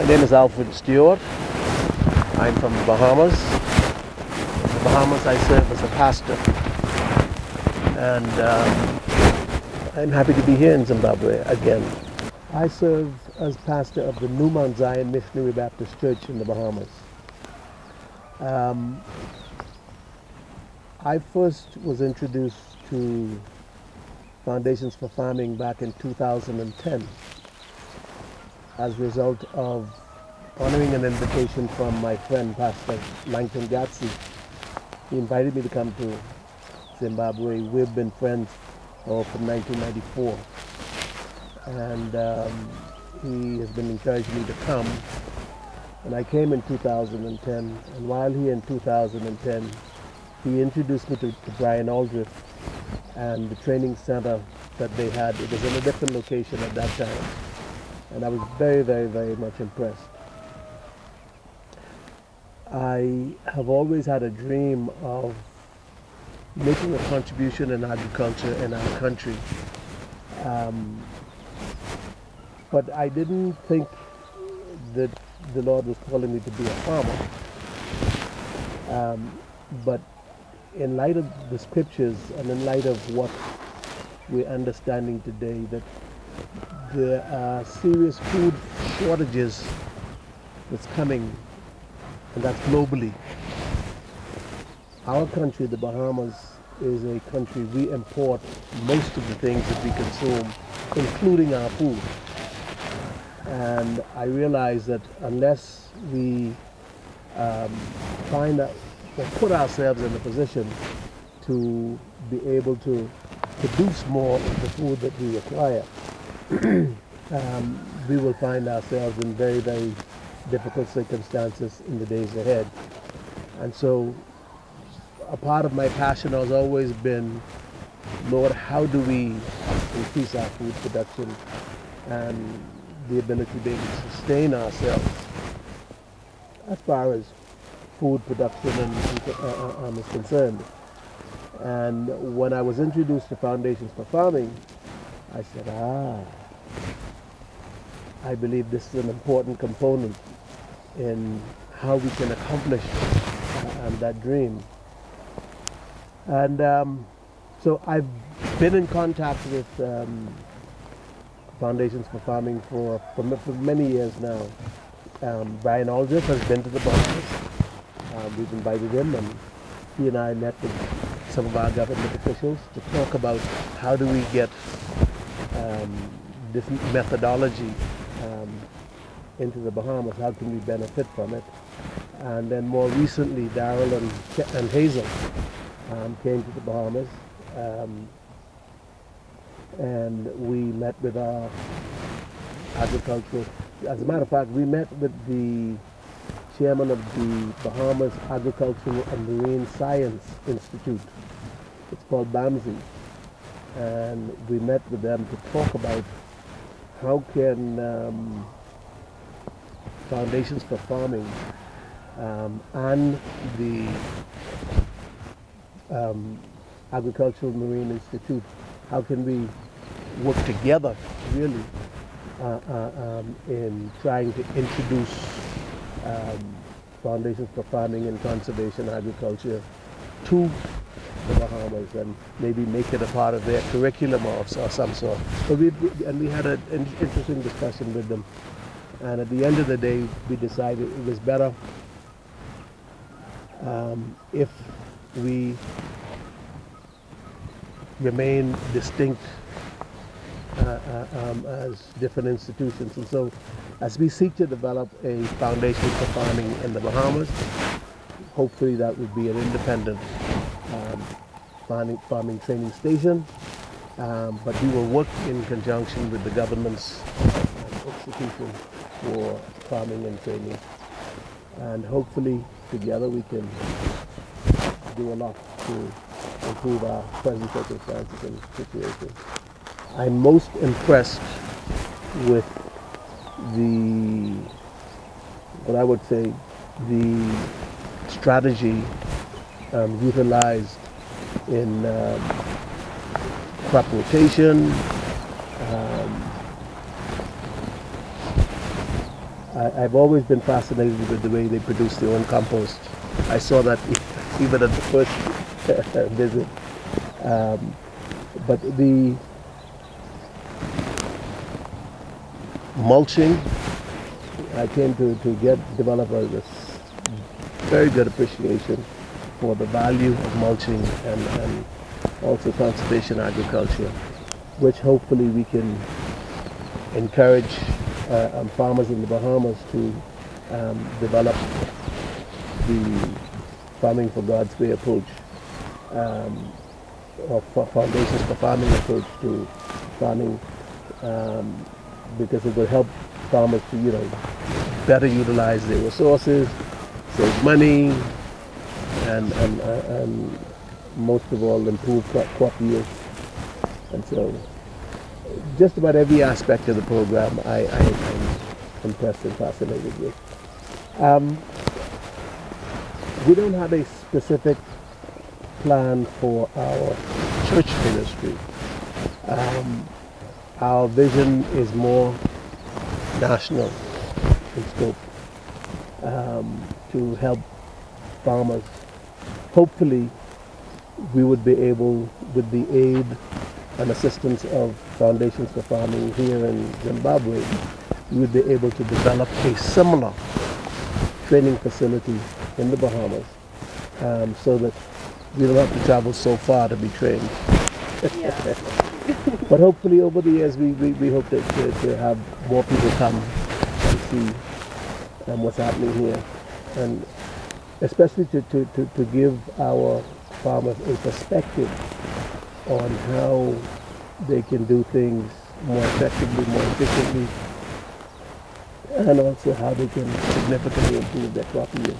name is Alfred Stewart. I'm from the Bahamas. In the Bahamas I serve as a pastor. And I'm happy to be here in Zimbabwe again. I serve as pastor of the New Mount Zion Missionary Baptist Church in the Bahamas. I first was introduced to Foundations for Farming back in 2010 as a result of honoring an invitation from my friend Pastor Langton Gatsi. He invited me to come to Zimbabwe. We've been friends from 1994, and he has been encouraging me to come, and I came in 2010, and while here in 2010 he introduced me to Brian Aldrich and the training center that they had. It was in a different location at that time, and I was very, very, very much impressed. I have always had a dream of making a contribution in agriculture in our country, but I didn't think that the Lord was calling me to be a farmer. But in light of the scriptures and in light of what we're understanding today, that there are serious food shortages that's coming, and that's globally. Our country, the Bahamas, is a country we import most of the things that we consume, including our food. And I realize that unless we find out or put ourselves in a position to be able to produce more of the food that we require, we will find ourselves in very, very difficult circumstances in the days ahead. And so a part of my passion has always been, Lord, how do we increase our food production and the ability to be able to sustain ourselves as far as food production is concerned. And when I was introduced to Foundations for Farming, I said, I believe this is an important component in how we can accomplish that dream. And so I've been in contact with Foundations for Farming for many years now. Brian Aldrich has been to the Bahamas. We've invited him, and he and I met with some of our government officials to talk about how do we get this methodology into the Bahamas, how can we benefit from it. And then more recently, Darrell and Hazel came to the Bahamas, and we met with our agricultural, as a matter of fact, we met with the chairman of the Bahamas Agricultural and Marine Science Institute. It's called BAMSI. And we met with them to talk about how can Foundations for Farming and the Agricultural Marine Institute, how can we work together really in trying to introduce Foundations for Farming and Conservation Agriculture to the Bahamas and maybe make it a part of their curriculum of some sort. So we had an interesting discussion with them, and at the end of the day we decided it was better if we remain distinct as different institutions. And so as we seek to develop a foundation for farming in the Bahamas, hopefully that would be an independent farming training station, but we will work in conjunction with the government's institution for farming and training, and hopefully together we can do a lot to improve our present circumstances and situation. I'm most impressed with what I would say, the strategy utilized in crop rotation, I've always been fascinated with the way they produce their own compost. I saw that even at the first visit. Um, but the mulching, I came to develop a very good appreciation for the value of mulching and also conservation agriculture, which hopefully we can encourage farmers in the Bahamas to develop the farming for God's way approach, or foundations for farming approach to farming, because it will help farmers to, better utilize their resources, save money, and most of all improve crop yield. And so just about every aspect of the program I'm impressed and fascinated with. We don't have a specific plan for our church ministry. Our vision is more national in scope, to help farmers. Hopefully, we would be able, with the aid and assistance of Foundations for Farming here in Zimbabwe, we would be able to develop a similar training facility in the Bahamas, so that we don't have to travel so far to be trained. Yeah. But hopefully over the years we hope to have more people come and see what's happening here, and especially to give our farmers a perspective on how they can do things more effectively, more efficiently, and also how they can significantly improve their crop yields.